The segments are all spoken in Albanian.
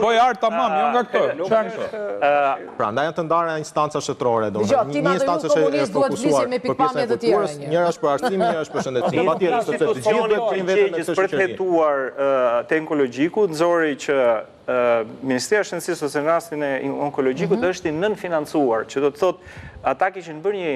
bëj art tamam, jo nga këtë. Pra, ndaj janë të ndarë instanca shtetërore, Ti një instancë është e fokusuar për pjesën e kulturës, njëra është për arsimin, njëra është për shëndetësinë. Patjetër, sepse të gjithë duhet të jenë vetëm me këtë për të hetuar te onkologjiku, nxori që Ministria e Shëndetësisë ose në rastin e onkologjikut është i nënfinancuar, që do të thotë ata kishin bërë një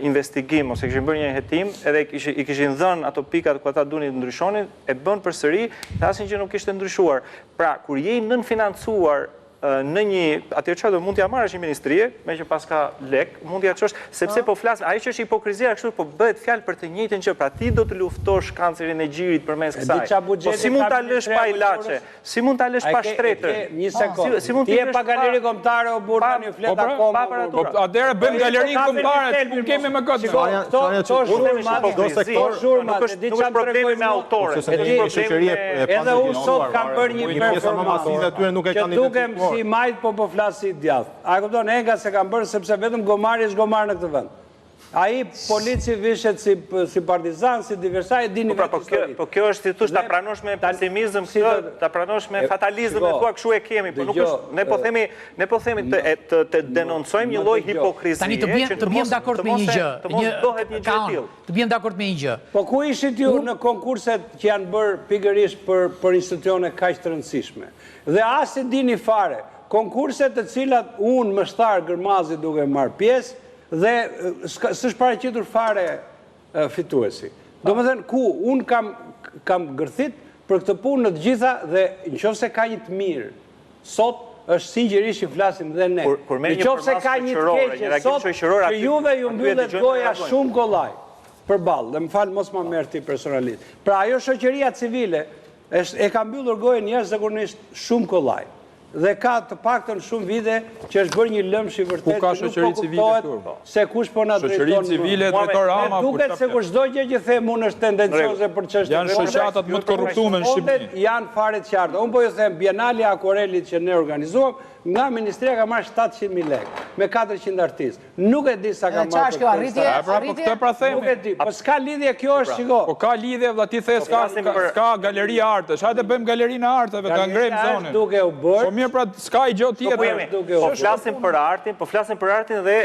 investigim ose kishin bërë një hetim edhe i kishin dhënë ato pikat ku ata dunin të ndryshonin, e bën përsëri, thasin që nuk kishte ndryshuar. Pra, kur je i nënfinancuar në një, atje që do mund t'ja marrësh një ministrie, me që pas ka lek, mund t'ja qosh, sepse po flasë, ajo që është hipokrizia kështu, po bëhet fjalë për të njëjtën gjë, pra ti do të luftosh kancerin e gjirit përmes kësaj. Po si mund ta lësh pa ilaçe? Si mund ta lësh pa shtretër? Një sekondë. Ti je pa galeri kombëtare o burr tani flet akoma. Po atëherë bëjmë galerinë kombëtare, ku kemi më këtë. Këto zhurmat, nuk është problemi me autorët. Edhe unë sot kam bërë një performancë. Si majtë po flasë si djathë. A këpëton, enga se kam bërë, sepse vetëm gomari është gomarë në këtë vend. A i polici vishet si partizan, si diversaj, dini vetë historit. Po kjo është, ti ta pranosh me pesimizm, ta pranosh me fatalizm, e thua këshu e kemi, po nuk është, ne po themi të denoncojmë një lloj hipokrizie. Tani të bjem dakord me një gjë. Të mos dohet një gjë e tillë. Të bjem dakord me një gjë. Po ku ishit ju në konkurset që janë bërë pikërisht për institucione kaq të rëndësishme? Dhe as e dini fare, konkurset të cilat unë më shtarë Gërmazi duke marrë pjesë, dhe s'është paraqitur fare fituesi. Do më thënë, ku unë kam gërthit për këtë punë në të gjitha dhe në qoftë se ka një të mirë, sot është sinqerisht i flasim dhe ne. Në qoftë se ka një të keqe sot, që juve ju mbyllet goja shumë kollaj për ballë, dhe më falë mos ma merr ti personalisht. Pra ajo shoqëria civile e ka mbyllur gojën jashtëzakonisht shumë kollaj. Dhe ka të paktën shumë vite që është bërë një lëmsh i vërtet që nuk po kuptohet se kush po na drejton. Shoqëri civile, drejtor Rama, duket se kur çdo gjë që them unë është tendencioze për çështën. Janë shoqatat më të korruptuara në Shqipëri. Janë fare të qarta. Unë po ju them Bienali e Akuarelit që ne organizuam, nga Ministria ka marrë 700.000 lekë me 400 artistë. Nuk e di sa ka marrë. Çfarë kjo arritje? Po këtë pra themi. Nuk e di. Po s'ka lidhje kjo është, shiko. Po ka lidhje, vëlla ti the s'ka galeri artësh. Hajde bëjmë galerinë e arteve, ta ngrejmë zonën. Duke u bërë. Po mirë pra s'ka i gjë tjetër. Po flasim për artin dhe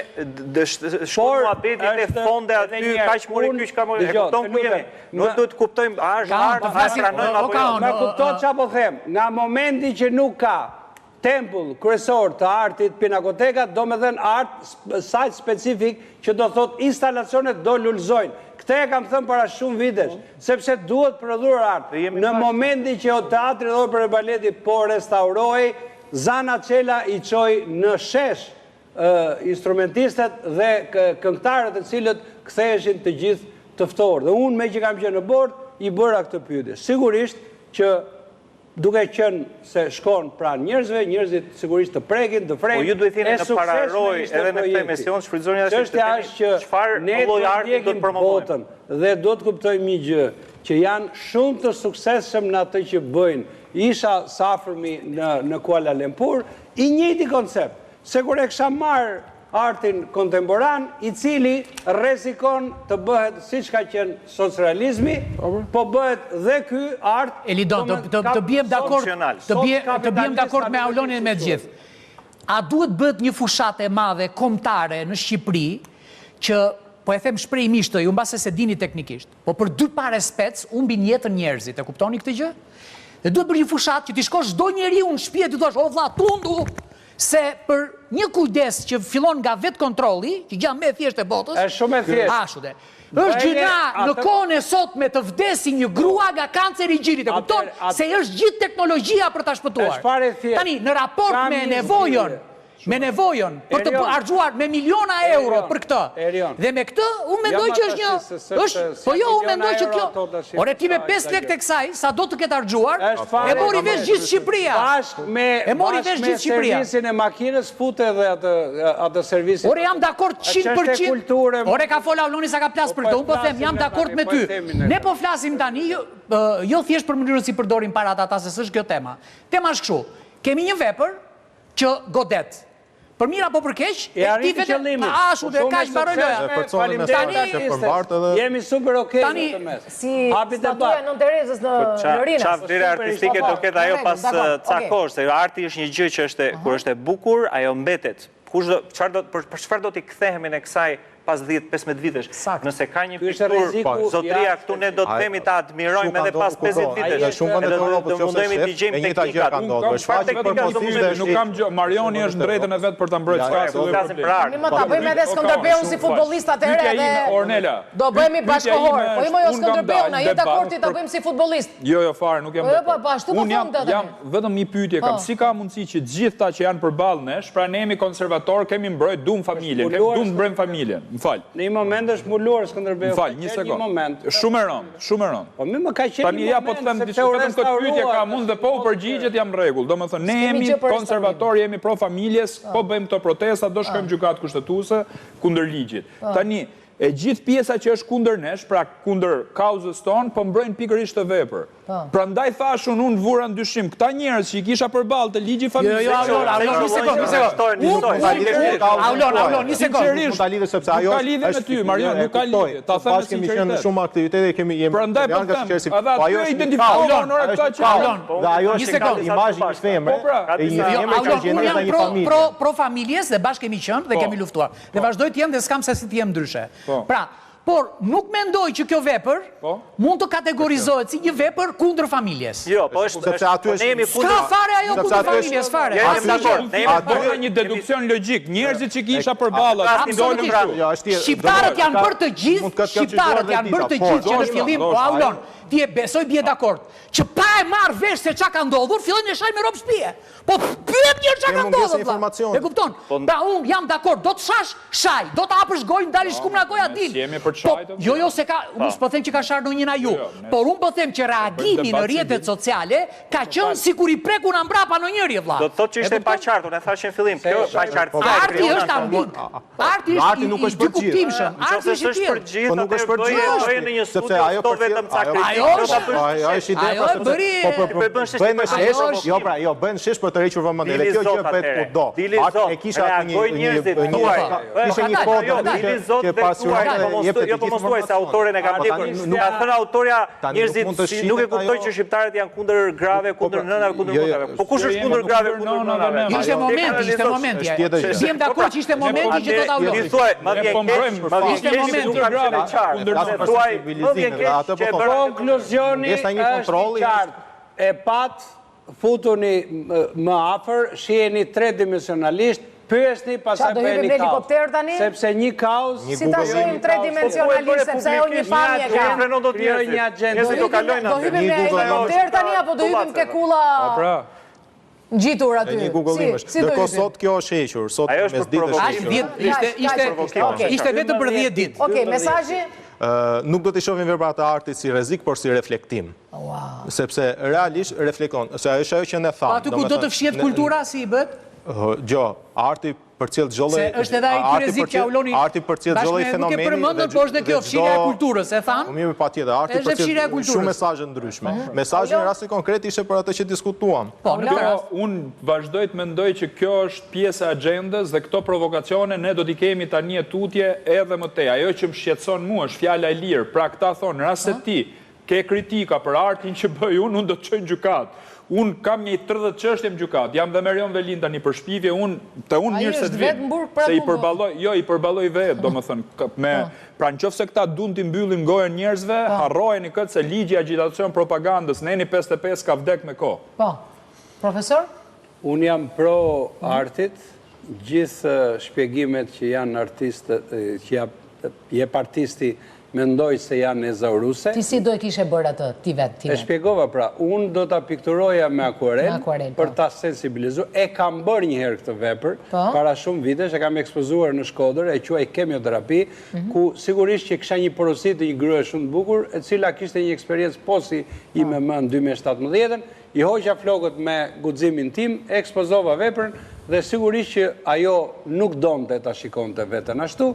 shumë muhabeti te fonde aty kaq mori kyç ka mori. E kupton ku jemi. Nuk duhet të kuptojmë a është art apo pranojmë apo jo. Ma kupton çfarë po them. Nga momenti që nuk ka tempull kryesor të artit Pinakoteka, do me dhenë art sajt specifik që do thot instalacionet do lullzojnë. Këte e kam thënë para shumë vitesh, sepse duhet prodhuar art. Në momenti që o teatri dhe opera e baleti po restauroi, Zana Qela i qoj në shesh instrumentistet dhe këngëtarët e cilët ktheheshin të gjithë të ftohtë. Dhe unë me që kam qenë në bord, i bëra këtë pyetje. Sigurisht që duke qenë se shkon pranë njerëzve, njerëzit sigurisht të prekin, të frekin. Po ju duhet jeni në pararoj edhe në këtë emision, shfrytëzoni ashtu të kemi çfarë lloj arti do të promovojmë. Dhe do të kuptojmë një gjë, që janë shumë të suksesshëm në atë që bëjnë. Isha safërmi në Kuala Lumpur, i njëjti koncept. Se kur e kisha marrë artin kontemporan, i cili rrezikon të bëhet siç ka qenë socrealizmi, po bëhet dhe ky art. Elidon, të bjem dakord me Aulonin e me të gjithë. A duhet bëhet një fushatë e madhe kombëtare në Shqipëri që po e them shprehimisht, ju mbase se dini teknikisht, po për 2 pare spec humbin jetën njerëzit, e kuptoni këtë gjë? Dhe duhet bërë një fushatë që ti shkosh çdo njeriu në shtëpi e ti thosh, o vlla, tundu, se për një kujdes që fillon nga vetë kontrolli, që gjë me thjesht e botës, është shumë e thjeshtë. Ashtu është gjëna në kohën e sotme të vdesi një grua nga kanceri i gjirit, e kupton se është gjithë teknologjia për ta shpëtuar. Tani në raport me nevojën për të harxuar me miliona euro për këtë. Dhe me këtë unë mendoj që është po jo, unë mendoj që kjo. Ore ti me 5 lekë tek kësaj, sa do të ketë harxuar, e mori vesh gjithë Shqipëria. E mori vesh gjithë Shqipëria. Servisin e makinës fute edhe atë servisin. Ore jam dakord 100%. Ore ka fola Auloni sa ka plas për këtë. Unë po them jam dakord me ty. Ne po flasim tani jo thjesht për mënyrën si përdorim parat ata se s'është kjo tema. Tema është kështu. Kemi një vepër që godet. për mirë apo për keq, ti vetë qëllimin. Ashu dhe kaq mbaroj loja. Jemi super okay tani në mes. Si statuja Nën Terezës në Lorinas. Çfarë vlerë artistike do ketë ajo pas ca kohë, se arti është një gjë që është kur është e bukur, ajo mbetet. Për çfarë do t'i kthehemi në kësaj pas 10-15 vitesh. Nëse ka një pikturë zotria këtu, ne do të themi ta admirojmë edhe pas 50 vitesh. Në shumë vende të Europës që është shef, e njëjta gjë ka ndodhur. Nuk kam gjë, Marioni është në drejtën e vet për ta mbrojtur çfarë. Ne më ta bëjmë edhe Skënderbeun si futbollist atëherë edhe do bëhemi bashkëkohor. Po jo Skënderbeun, ai dakord ta bëjmë si futbollist. Jo, fare, nuk jam. Po ashtu po them atë. Jam vetëm një pyetje kam. Si ka mundësi që të gjithë ta që janë përballë nesh, pra ne jemi konservator, kemi mbrojt dum familjen, kemi mbrojmë familjen. M'fal. Në një moment është mbuluar Skënderbeu. M'fal, një sekond. Shumë e rënd. Po më ka qenë. Tani ja po të them diçka vetëm këtë pyetje ka mund dhe po u përgjigjet jam rregull. Domethënë ne jemi konservator, jemi pro familjes, po bëjmë këto protesta, do shkojmë gjykatë kushtetuese kundër ligjit. Tani e gjithë pjesa që është kundër nesh, pra kundër kauzës tonë, po mbrojnë pikërisht të vepër. Prandaj thashun unë vura ndryshim këta njerëz që i kisha përballë të ligji familjes. Jo, një sekond. Një sekond. Nuk ka lidhje sepse ajo ka lidhje me ty, Marion, nuk ka lidhje. Ta them me sinqeritet. Në shumë aktivitete kemi jemi. Prandaj po them, edhe aty identifikohen ora këta që dhe ajo është imazhi i një femre, e një femre që gjenet në një familje. Pro familjes dhe bashkë kemi qenë dhe kemi luftuar. Dhe vazhdoj të jem dhe s'kam se si të jem ndryshe. Pra, por nuk mendoj që kjo vepër mund të kategorizohet si një vepër kundër familjes. Jo, po është sepse aty është s'ka fare ajo kundër familjes, fare. Aty një deduksion logjik, njerëzit që kisha përballë, shqiptarët janë bërë të gjithë, që në fillim, po Aulon, ti e besoj bie dakord, që pa e marrë vesh se çka ka ndodhur, fillojnë të shajnë me rob shtëpie. Po pyet një çka ka ndodhur. E kupton? Pra unë jam dakord, do të shaj, do të hapësh gojën, dalish kumra goja dil. Jo se ka, unë s'po them që ka sharë ndonjëna ju, por unë po them që reagimi në rrjetet sociale ka qenë sikur i preku na mbrapa në njëri vëlla. Do të thotë që ishte e paqartë, unë thashë në fillim, kjo paqartësia. Arti është ambig. Arti nuk është për gjithë. Arti është për gjithë, po nuk është për gjithë. Në një studio do vetëm ca kritikë. Ajo është ide jo, bën shesh për të rriqur vëmendje. Dhe kjo gjë bëhet kudo. E kisha një kod që pasur jo po mos thuaj se autorin e ka bërë. Nuk ka thënë autoria njerëzit nuk e kuptojnë që shqiptarët janë kundër grave, kundër nënave, kundër motrave. Po kush është kundër grave, kundër nënave? Ishte momenti. Jam dakord që ishte momenti që do ta uloj. Ti thuaj, ma vjen kundër grave, kundër thuaj, ma vjen keq. Konkluzjoni është i qartë. E pat futuni më afër, shiheni tredimensionalisht. Pyesni pastaj bëni kauz. Sepse një kauz, si ta shohim tredimensionalisht sepse ajo një familje ka. Do të një agjendë. Do hypim me helikopter tani apo do hypim ke kulla ngjitur aty. Një googollimesh. Ndërkohë sot kjo është hequr, sot mes ditës. Ishte vetëm për 10 ditë. Okej, mesazhi nuk do t'i shohim veprat e artit si rrezik, por si reflektim. Sepse realisht reflekton, se ajo është ajo që ne thamë. Aty ku do të fshihet kultura si i bëhet? Gjo, arti përcjell çdo lloj. Se është edhe ai ky rrezik që Auloni. Arti përcjell çdo lloj fenomeni. Nuk e përmendën, por është kjo fshirja e kulturës, e thanë. Po mirë, patjetër, arti përcjell shumë mesazhe ndryshme. Mesazhi në rastin konkret ishte për atë që diskutuam. Po, unë vazhdoj të mendoj që kjo është pjesë e agjendës dhe këto provokacione ne do t'i kemi tani e tutje edhe më tej. Ajo që më shqetëson mua është fjala e lirë. Pra këta thonë, në rast se ti ke kritika për artin që bëj unë do të çoj në gjykatë. Unë kam një 30 çështje në gjykatë, jam dhe Merion Velin tani për shpifje, të unë mirë se të vim, se i përballoj vetë, do më thënë, pra në qoftë se këta dun t'i mbyllim gojën njerëzve, harrojeni këtë se ligji agitacion propagandës, neni 55 ka vdek me kohë. Po, profesor? Unë jam pro artit, gjithë shpjegimet që janë artistë, që jep artisti, mendoj se janë ezauruse. Ti si do e kishe bërë atë, ti vetë? E shpjegova pra, unë do t'a pikturoja me akuarel për t'a sensibilizu. E kam bërë njëherë këtë vepër, para shumë vitesh, e kam ekspozuar në Shkodër, e quaj kemioterapi, ku sigurisht që kisha një porosit të një grye shumë të bukur, e cila kishte një eksperiencë posi i me më në 2017, i hoqa flokët me guximin tim, ekspozova veprën, dhe sigurisht që ajo nuk donte ta shikonte vetën ashtu,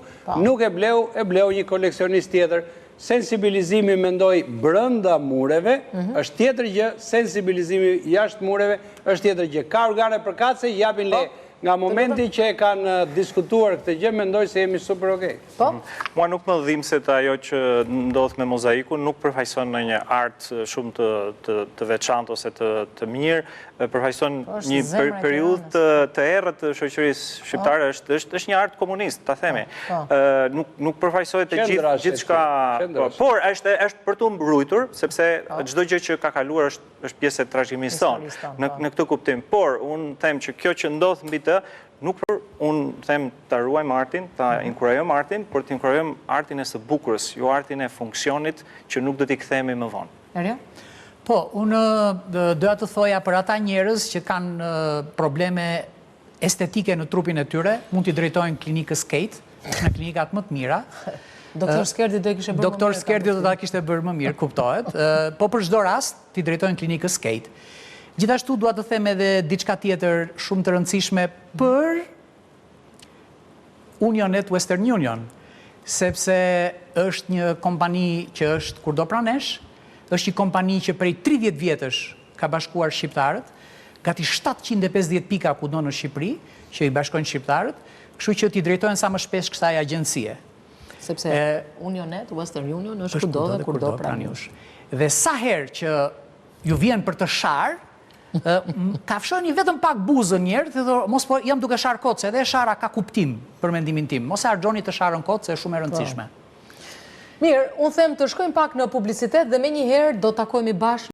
nuk e bleu një koleksionist tjetër. Sensibilizimi mendoj brenda mureve, është tjetër gjë, sensibilizimi jashtë mureve, është tjetër gjë. Ka organe përkatëse, japin le nga momenti që e kanë diskutuar këtë gjë, mendoj se jemi super okej. Po? Mua nuk më dhim se të ajo që ndodh me mozaikun nuk përfaqëson në një art shumë të veçantë ose të mirë, përfaqëson një periudhë të errët të shoqërisë shqiptare, është një art komunist, ta themi. Nuk përfaqësohet të gjithçka, por është për tu mbrojtur, sepse çdo gjë që ka kaluar është pjesë e trashëgimisë tonë në këtë kuptim. Por unë them që kjo që ndodh mbi të, nuk për unë them të ruajmë artin, të inkurajojmë artin, por të inkurajojmë artin e së bukurës, jo artin e funksionit që nuk do t'i kthehemi më vonë. Erja? Po, unë doja të thoja për ata njerëz që kanë probleme estetike në trupin e tyre, mund t'i drejtojnë klinikës Kate, në klinikat më të mira. Doktor Skerdi do e kishte bërë më mirë. Doktor Skerdi do ta kishte bërë më mirë, kuptohet. Po për çdo rast, t'i drejtojnë klinikës Kate. Gjithashtu dua të them edhe diçka tjetër shumë të rëndësishme për Unionet Western Union, sepse është një kompani që është kurdo pranesh, është një kompani që prej 30 vjetësh ka bashkuar shqiptarët, gati 750 pika kudo në Shqipëri, që i bashkojnë shqiptarët, kështu që t'i drejtojnë sa më shpesh kësaj agjencie. Sepse Unionet Western Union është kudo dhe kurdo pranush. Dhe sa herë që ju vjen për të sharë, kafshoni vetëm pak buzën njerë, dhe mos po jam duke sharë kotë, se edhe shara ka kuptim për mendimin tim. Mos e harxhoni të sharën kotë, se është shumë e rëndësishme. Mirë, unë them të shkojmë pak në publicitet dhe me njëherë do takojmë bashkë